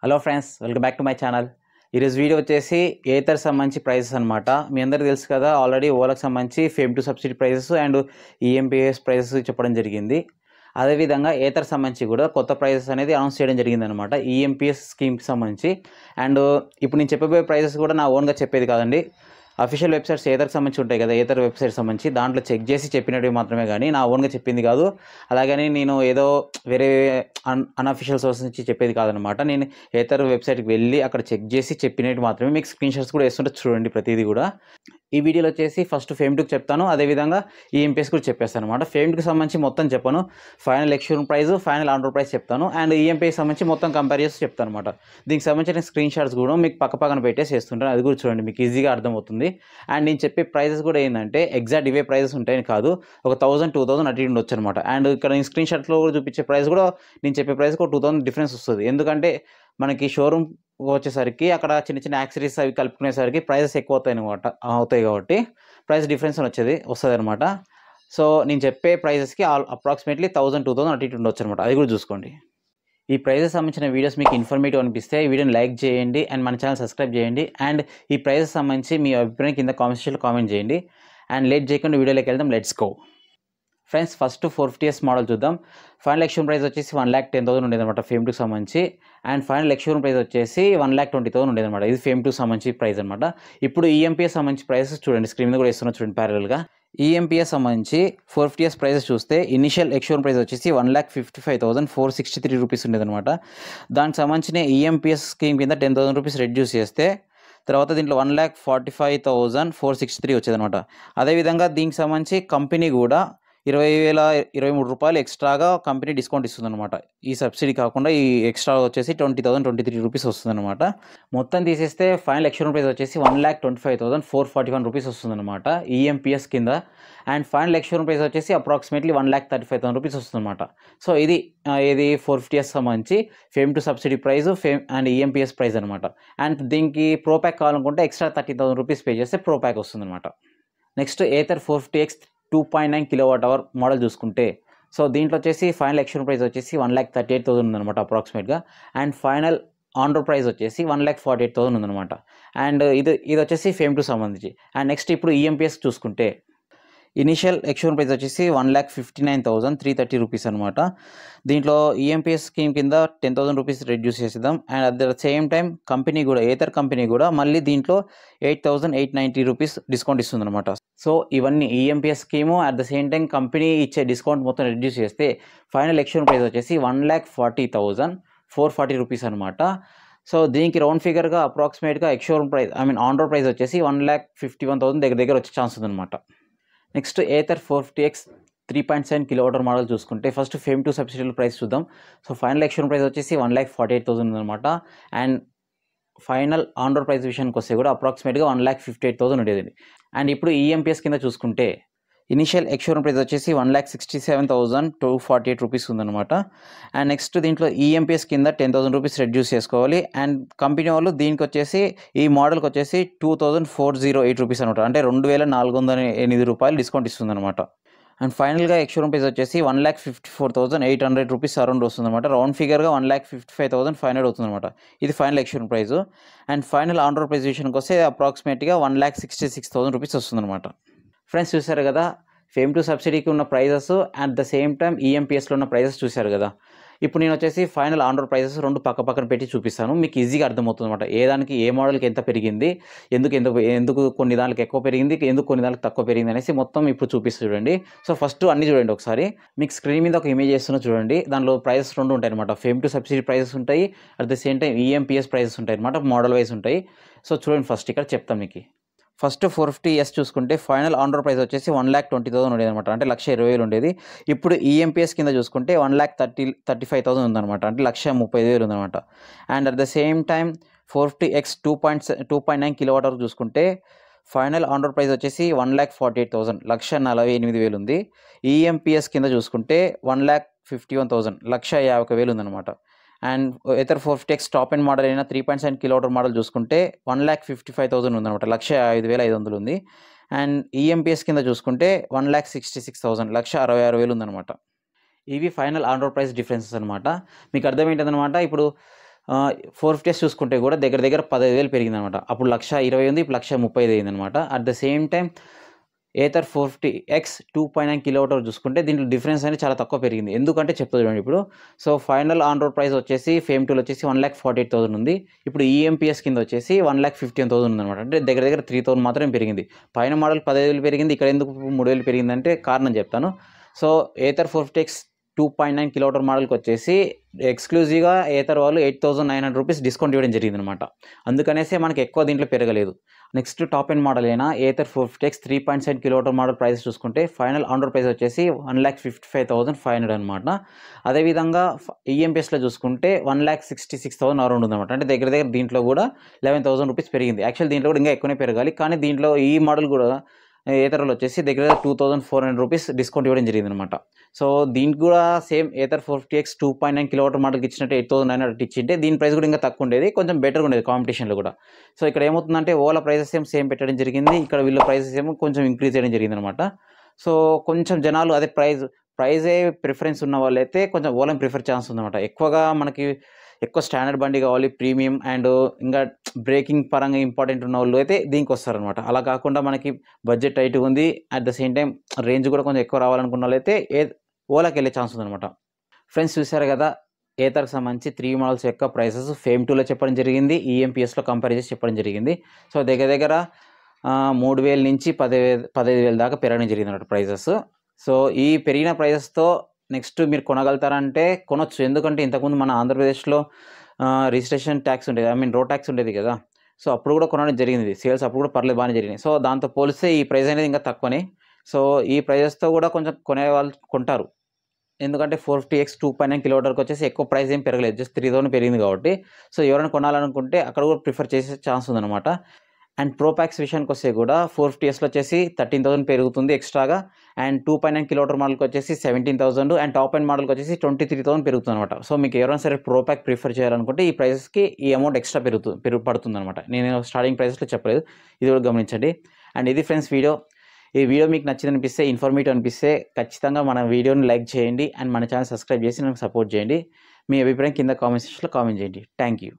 Hello friends, welcome back to my channel. ఈరోజు video వచ్చేసి Ather సంబంధించి ప్రైజెస్ అనమాట. మీ అందరికీ తెలుసు కదా, ఆల్రెడీ ఓలాకి సంబంధించి FAME two subsidy prices and EMPS prices చెప్పడం జరిగింది. అదేవిధంగా ఏథర్ సంబంధించి కూడా కొత్త ప్రైజెస్ అనేది అనౌన్స్ చేయడం జరిగింది అనమాట, ఈఎంపీఎస్ స్కీమ్కి సంబంధించి. అండ్ ఇప్పుడు నేను చెప్పబోయే ప్రైజెస్ కూడా నా ఓన్గా చెప్పేది కాదండి, అఫీషియల్ వెబ్సైట్స్ ఏథర్కి సంబంధించి ఉంటాయి కదా, ఏథర్ వెబ్సైట్ సంబంధించి దాంట్లో చెక్ చేసి చెప్పినవి మాత్రమే కానీ నా ఓన్గా చెప్పింది కాదు. అలాగని నేను ఏదో వేరే అన్అఫీషియల్ సోర్స్ నుంచి చెప్పేది కాదనమాట. నేను ఏథర్ వెబ్సైట్కి వెళ్ళి అక్కడ చెక్ చేసి చెప్పినవి మాత్రమే. మీకు స్క్రీన్ షాట్స్ కూడా వేస్తుంటే చూడండి ప్రతిదీ కూడా. ఈ వీడియోలో వచ్చేసి ఫస్ట్ ఫేమ్ టూకి చెప్తాను, అదేవిధంగా ఈఎంపీఎస్ కూడా చెప్పేస్తాను అనమాట. ఫేమ్ టూకి సంబంధించి మొత్తం చెప్పాను, final ex showroom price, final on road price చెప్తాను. అండ్ ఈఎంపీఎస్ సంబంధించి మొత్తం కంపేర్ చేసి చెప్తాను అనమాట. దీనికి సంబంధించిన స్క్రీన్ షాట్స్ కూడా మీకు పక్కన పెట్టేసి వేస్తుంటాను, అది కూడా చూడండి, మీకు ఈజీగా అర్థమవుతుంది. అండ్ నేను చెప్పే ప్రైజెస్ కూడా ఏంటంటే ఎగ్జాక్ట్ ఇవే ప్రైజెస్ ఉంటాయని కాదు, ఒక 1000-2000 అటు ఇటు ఉండొచ్చు అనమాట. అండ్ ఇక్కడ నేను స్క్రీన్ షాట్లో కూడా చూపించే ప్రైస్ కూడా నేను చెప్పే ప్రైస్కి ఒక 2000 డిఫరెన్స్ వస్తుంది. ఎందుకంటే మనకి షోరూమ్ వచ్చేసరికి అక్కడ చిన్న చిన్న యాక్సరీస్ అవి కలుపుకునేసరికి ప్రైజెస్ ఎక్కువ అవుతాయి కాబట్టి ప్రైస్ డిఫరెన్స్ వస్తుంది అనమాట. సో నేను చెప్పే ప్రైజెస్కి అప్రాక్సిమేట్లీ 1000-2000 అటు ఇటు ఉండొచ్చు అనమాట, అది కూడా చూసుకోండి. ఈ ప్రైజెస్ సంబంధించిన వీడియోస్ మీకు ఇన్ఫర్మేటివ్ అనిపిస్తే ఈ వీడియోని లైక్ చేయండి అండ్ మన ఛానల్ సబ్స్క్రైబ్ చేయండి. అండ్ ఈ ప్రైజెస్ సంబంధించి మీ అభిప్రాయం కింద కామెంట్ సెక్షన్లో కామెంట్ చేయండి. అండ్ లేట్ చేయకుండా వీడియోలోకి వెళ్దాం, let's go. Friends, first 450S model చూద్దాం. ఫైనల్ ఎక్స్షోరూమ్ ప్రైస్ వచ్చేసి 1,10,000 ఉండేది అనమాట ఫేమ్ టూకి సంబంధించి. అండ్ ఫైనల్ ఎక్స్షోరూమ్ ప్రైస్ వచ్చేసి 1,20,000 ఉండేది అనమాట. ఇది ఫేమ్ టూకి సంబంధించి ప్రైస్ అనమాట. ఇప్పుడు ఈఎంపీఎస్ సంబంధించి ప్రైసెస్ చూడండి, స్క్రీన్ మీద కూడా ఇస్తున్నా చూడండి ప్యారల్గా. ఈఎంపీఎస్ సంబంధించి 450S ప్రైసెస్ చూస్తే ఇనిషియల్ ఎక్స్షోరూమ్ ప్రైస్ వచ్చేసి 1,55,463 రూపీస్ ఉండేది అనమాట. దానికి సంబంధించిన ఈఎంపీఎస్ స్కీమ్ కింద 10,000 రూపీస్ రెడ్యూస్ చేస్తే తర్వాత దీంట్లో 1,45,463 వచ్చేదనమాట. అదేవిధంగా దీనికి సంబంధించి కంపెనీ కూడా 20,023 రూపాయలు ఎక్స్ట్రాగా కంపెనీ డిస్కౌంట్ ఇస్తుంది అనమాట. ఈ సబ్సిడీ కాకుండా ఈ ఎక్స్ట్రా వచ్చేసి 20,023 రూపీస్ వస్తుంది అనమాట. మొత్తం తీసేస్తే ఫైనల్ ఎక్స్షోరూమ్ ప్రైస్ వచ్చేసి 1,25,441 రూపీస్ వస్తుంది అనమాట ఈఎంపీఎస్ కింద. అండ్ ఫైనల్ ఎక్స్షోరూమ్ ప్రైస్ వచ్చేసి అప్రాక్సిమేట్లీ 1,35,000 రూపీస్ వస్తుంది అనమాట. సో ఇది 450S సంబంధించి FAME two subsidy price, FAME and EMPS price అనమాట. అండ్ దీనికి ప్రో ప్యాక్ కావాలనుకుంటే ఎక్స్ట్రా 30,000 రూపీస్ పే చేస్తే ప్రో ప్యాక్ వస్తుంది అనమాట. Next Ather 450X 2.9 kWh model చూసుకుంటే, సో దీంట్లో వచ్చేసి ఫైనల్ ఎక్స్షోరూమ్ ప్రైస్ వచ్చేసి 1,38,000 ఉందన్నమాట అప్రాక్సిమేట్గా. And final on road price వచ్చేసి 1,48,000 ఉందన్నమాట. అండ్ ఇది వచ్చేసి ఫేమ్ టు సంబంధించి. అండ్ నెక్స్ట్ ఇప్పుడు ఈఎంపీఎస్ చూసుకుంటే ఇనిషియల్ ఎక్స్షోరూమ్ ప్రైస్ వచ్చేసి 1,59,330 రూపీస్ అనమాట. దీంట్లో ఈఎంపీఎస్ స్కీమ్ కింద 10,000 రూపీస్ రెడ్యూస్ చేసేద్దాం. And at the same time company కూడా ఏథర్ కంపెనీ కూడా మళ్ళీ దీంట్లో 8,890 రూపీస్ డిస్కౌంట్ ఇస్తుంది అనమాట. సో ఇవన్నీ EMPS scheme at the same time company ఇచ్చే డిస్కౌంట్ మొత్తం రెడ్యూస్ చేస్తే ఫైనల్ ఎక్స్షోరూమ్ ప్రైస్ వచ్చేసి 1,40,440 రూపీస్ అనమాట. సో దీనికి రౌండ్ ఫిగర్గా అప్రాక్సిమేట్గా ex showroom price on road price వచ్చేసి 1,51,000 దగ్గర వచ్చే ఛాన్స్ ఉందన్నమాట. Next Ather 450X 3.7 kWh model చూసుకుంటే first FAME two subsidy price చూద్దాం. సో ఫైనల్ ఎక్స్షోరూమ్ ప్రైస్ వచ్చేసి 1,48,000 ఉందన్నమాట. And final on road price విషయానికి వస్తే కూడా అప్రాక్సిమేట్గా 1,58,000 ఉండేది. అండ్ ఇప్పుడు ఈఎంపీఎస్ కింద చూసుకుంటే ఇనిషియల్ ఎక్స్షోరూమ్ ప్రైస్ వచ్చేసి 1,67,248 రూపీస్ ఉందన్నమాట. అండ్ నెక్స్ట్ దీంట్లో ఈఎంపీఎస్ కింద 10,000 రూపీస్ రెడ్యూస్ చేసుకోవాలి. అండ్ కంపెనీ వాళ్ళు దీనికి వచ్చేసి ఈ మోడల్కి వచ్చేసి 2,408 రూపీస్ అనమాట, అంటే 2,408 రూపాయలు డిస్కౌంట్ ఇస్తుంది అనమాట. అండ్ ఫైనల్గా ఎక్స్షోరూమ్ ప్రైస్ వచ్చేసి 1,54,800 రూపీస్ అరౌండ్ వస్తుంది అనమాట. రౌండ్ ఫిగర్గా 1,55,500 అవుతుంది అనమాట. ఇది final ex showroom price. And final on road price విషయానికి వస్తే అప్రాక్సిమేట్గా 1,66,000 రూపీస్ వస్తుంది అనమాట. ఫ్రెండ్స్, చూసారు కదా ఫేమ్ టు సబ్సిడీకి ఉన్న prices, at the same time ఈఎంపీఎస్లో ఉన్న ప్రైజెస్ చూశారు కదా. ఇప్పుడు నేను వచ్చేసి ఫైనల్ ఆన్ రోడ్ ప్రైజెస్ రెండు పక్కన పెట్టి చూపిస్తాను, మీకు ఈజీగా అర్థమవుతుంది అనమాట. ఏ దానికి ఏ మోడల్కి ఎంత పెరిగింది, ఎందుకు కొన్ని దానికి ఎక్కువ పెరిగింది, ఎందుకు కొన్ని దానికి తక్కువ పెరిగింది అనేసి మొత్తం ఇప్పుడు చూపిస్తూ చూడండి. సో ఫస్ట్ అన్నీ చూడండి ఒకసారి. మీకు స్క్రీన్ మీద ఒక ఇమేజ్ చేస్తున్నా చూడండి, దానిలో ప్రైజెస్ రెండు ఉంటాయి అనమాట. ఫేమ్ టు సబ్సిడీ ప్రైజెస్ ఉంటాయి, at the same time EMPS prices ఉంటాయి అనమాట, మోడల్ వైజ్ ఉంటాయి. సో చూడండి, ఫస్ట్ ఇక్కడ చెప్తాను మీకు. ఫస్ట్ 450S చూసుకుంటే ఫైనల్ ఆన్ రోడ్ ప్రైస్ వచ్చేసి 1,20,000 ఉండేది అనమాట, అంటే 1,20,000 ఉండేది. ఇప్పుడు ఈఎంపీఎస్ కింద చూసుకుంటే 1,35,000 ఉందన్నమాట, అంటే 1,30,000 ఉందన్నమాట. And at the same time 450X 2.9 kWh చూసుకుంటే ఫైనల్ ఆన్ రోడ్ ప్రైస్ వచ్చేసి 1,48,000, 1,48,000 ఉంది. ఈఎంపీఎస్ కింద చూసుకుంటే 1,51,000, 1,51,000 ఉందన్నమాట. And Ather 450X top and model అయినా 3.7 kWh మోడల్ చూసుకుంటే 1,55,000 ఉందన్నమాట, 1,05,500 ఉంది. అండ్ ఈఎంపీఎస్ కింద చూసుకుంటే 1,66,000, 1,66,000 ఉందన్నమాట. ఇవి final on road price differences అనమాట. మీకు అర్థం ఏంటన్నమాట, ఇప్పుడు ఫోర్ ఫిఫ్టీస్ చూసుకుంటే కూడా దగ్గర దగ్గర 15,000 పెరిగిందనమాట. అప్పుడు 1,20,000 ఉంది, ఇప్పుడు 1,35,000 అయిందనమాట. At the same time Ather 450X 2.9 kilowatt hour చూసుకుంటే దీంట్లో డిఫరెన్స్ అనేది చాలా తక్కువ పెరిగింది. ఎందుకంటే చెప్తా చూడండి ఇప్పుడు. So final on road price వచ్చేసి ఫేమ్ 2లో వచ్చేసి 1,48,000 ఉంది. ఇప్పుడు ఈఎంపీఎస్ కింద వచ్చేసి 1,15,000 ఉందనమాట. అంటే దగ్గర దగ్గర 3,000 మాత్రమే పెరిగింది. పైన మోడల్ 15,000 పెరిగింది, ఇక్కడ ఎందుకు 3,000 పెరిగిందంటే కారణం చెప్తాను. So Ather 450X 2.9 kilowatt hour మోడల్కి వచ్చేసి ఎక్స్క్లూజివ్గా ఏథర్ వాళ్ళు 8,900 రూపీస్ డిస్కౌంట్ ఇవ్వడం జరిగిందనమాట. అందుకనేసే మనకి ఎక్కువ దీంట్లో పెరగలేదు. నెక్స్ట్ టాప్ ఎండ్ మోడల్ అయినా Ather 450X 3.7 kilowatt hour model price చూసుకుంటే ఫైనల్ ఆన్ రోడ్ ప్రైస్ వచ్చేసి 1,55,500 అనమాట. అదేవిధంగా ఈఎంపీఎస్లో చూసుకుంటే 1,66,000 అరౌండ్ ఉందన్నమాట. అంటే దగ్గర దగ్గర దీంట్లో కూడా 11,000 రూపీస్ పెరిగింది. యాక్చువల్ దీంట్లో కూడా ఇంకా ఎక్కువనే పెరగాలి, కానీ దీంట్లో ఈ మోడల్ కూడా ఏథర్లో వచ్చేసి దగ్గర 2,400 రూపీస్ డిస్కౌంట్ ఇవ్వడం జరిగిందనమాట. సో దీనికి కూడా సేమ్ ఏథర్ 450X 2.9 కిలోవాట్ మోడల్కి ఇచ్చినట్టు 8,900 ఇచ్చింటే దీని ప్రైస్ కూడా ఇంకా తక్కువ ఉండేది, కొంచెం బెటర్గా ఉండేది కాంపిటీషన్లో కూడా. సో ఇక్కడ ఏమవుతుందంటే ఓలా ప్రైసెస్ ఏమో సేమ్ పెట్టడం జరిగింది, ఇక్కడ వీళ్ళ ప్రైసెస్ ఏమో కొంచెం ఇంక్రీజ్ చేయడం జరిగిందనమాట. సో కొంచెం జనాలు అదే ప్రైజే ప్రిఫరెన్స్ ఉన్న వాళ్ళైతే కొంచెం ఓలాని ప్రిఫర్ ఛాన్స్ ఉందన్నమాట. ఎక్కువగా మనకి ఎక్కువ స్టాండర్డ్ బండి కావాలి, ప్రీమియం అండ్ ఇంకా బ్రేకింగ్ పరంగా ఇంపార్టెంట్ ఉన్న వాళ్ళు అయితే దీనికి వస్తారనమాట. అలా కాకుండా మనకి బడ్జెట్ టైట్ ఉంది, at the same time range కూడా కొంచెం ఎక్కువ రావాలనుకున్న వాళ్ళు అయితే ఓలాకి వెళ్ళే ఛాన్స్ ఉందన్నమాట. ఫ్రెండ్స్ చూసారు కదా, ఏథర్కి సంబంధించి 3 మోడల్స్ యొక్క ప్రైసెస్ ఫేమ్ 2లో చెప్పడం జరిగింది, ఈఎంపీఎస్లో కంపేర్ చేసి చెప్పడం జరిగింది. సో దగ్గర దగ్గర 3,000 నుంచి 15,000 దాకా పెరగడం జరిగింది అన్నమాట ప్రైజెస్. సో ఈ పెరిగిన ప్రైజెస్తో నెక్స్ట్ మీరు కొనగలుగుతారంటే కొనొచ్చు. ఎందుకంటే ఇంతకుముందు మన ఆంధ్రప్రదేశ్లో రిజిస్ట్రేషన్ ట్యాక్స్ ఉండేది, రోడ్ ట్యాక్స్ ఉండేది కదా. సో అప్పుడు కూడా కొనడం జరిగింది, సేల్స్ అప్పుడు కూడా పర్లేదు బాగానే జరిగినాయి. సో దాంతో పోలిస్తే ఈ ప్రైస్ అనేది ఇంకా తక్కువనే. సో ఈ ప్రైజెస్తో కూడా కొంచెం కొనే వాళ్ళు కొంటారు, ఎందుకంటే 450X 2.9 కిలోవాట్ వరకు వచ్చేసి ఎక్కువ ప్రైస్ ఏం పెరగలేదు, జస్ట్ 3,000 పెరిగింది కాబట్టి. సో ఎవరైనా కొనాలనుకుంటే అక్కడ కూడా ప్రిఫర్ చేసే ఛాన్స్ ఉందన్నమాట. అండ్ ప్రో ప్యాక్స్ విషయానికి వస్తే కూడా 450Sలో వచ్చేసి 13,000 పెరుగుతుంది ఎక్స్ట్రాగా, అండ్ 2.9 కిలోవాట్ మోడల్కి వచ్చేసి 17,000, అండ్ టాప్ ఎండ్ మోడల్కి వచ్చేసి 23,000 పెరుగుతుంది అనమాట. సో మీకు ఎవరైనా సరే ప్రో ప్యాక్ ప్రిఫర్ చేయాలనుకుంటే ఈ ప్రైసెస్కి ఈ అమౌంట్ ఎక్స్ట్రా పడుతుంది అనమాట. నేను స్టార్టింగ్ ప్రైసెస్లో చెప్పలేదు, ఇది కూడా గమనించండి. అండ్ ఇది ఫ్రెండ్స్ వీడియో. ఈ వీడియో మీకు నచ్చింది అనిపిస్తే, ఇన్ఫర్మేటివ్ అనిపిస్తే ఖచ్చితంగా మన వీడియోని లైక్ చేయండి అండ్ మన ఛానల్ సబ్స్క్రైబ్ చేసి నాకు సపోర్ట్ చేయండి. మీ అభిప్రాయం కింద కామెంట్ సెక్షన్లో కామెంట్ చేయండి. Thank you.